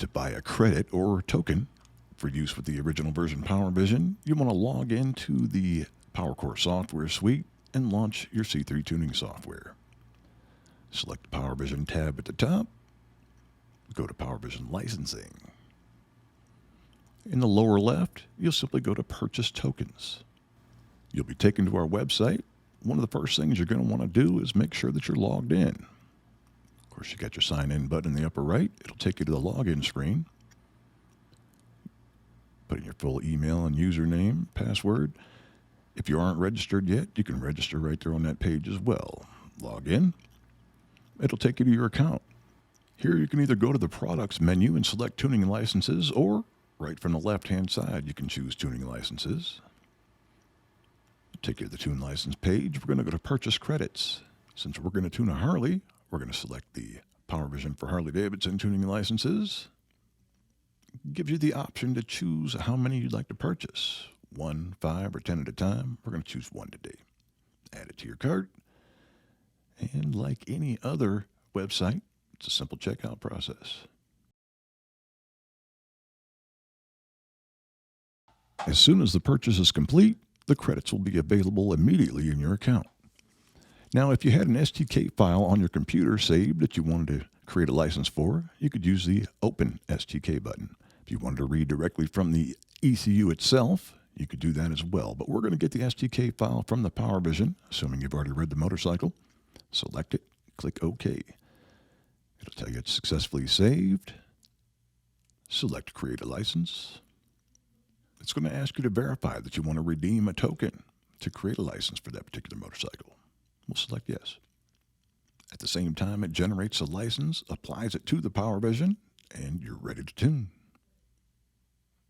To buy a credit or token for use with the original version PowerVision, you want to log into the PowerCore software suite and launch your C3 tuning software. Select the PowerVision tab at the top. Go to PowerVision Licensing. In the lower left, you'll simply go to Purchase Tokens. You'll be taken to our website. One of the first things you're going to want to do is make sure that you're logged in. Of course, you got your sign in button in the upper right. It'll take you to the login screen. Put in your full email and username, password. If you aren't registered yet, you can register right there on that page as well. Log in. It'll take you to your account. Here you can either go to the products menu and select tuning licenses, or right from the left-hand side, you can choose tuning licenses. Take you to the tune license page. We're going to go to purchase credits. Since we're going to tune a Harley, we're going to select the PowerVision for Harley-Davidson tuning licenses. Gives you the option to choose how many you'd like to purchase. 1, 5, or 10 at a time. We're going to choose 1 today. Add it to your cart. And like any other website, it's a simple checkout process. As soon as the purchase is complete, the credits will be available immediately in your account. Now, if you had an STK file on your computer saved that you wanted to create a license for, you could use the Open STK button. If you wanted to read directly from the ECU itself, you could do that as well. But we're going to get the STK file from the PowerVision, assuming you've already read the motorcycle. Select it, click OK. It'll tell you it's successfully saved. Select Create a License. It's going to ask you to verify that you want to redeem a token to create a license for that particular motorcycle. We'll select yes. At the same time, it generates a license, applies it to the PowerVision, and you're ready to tune.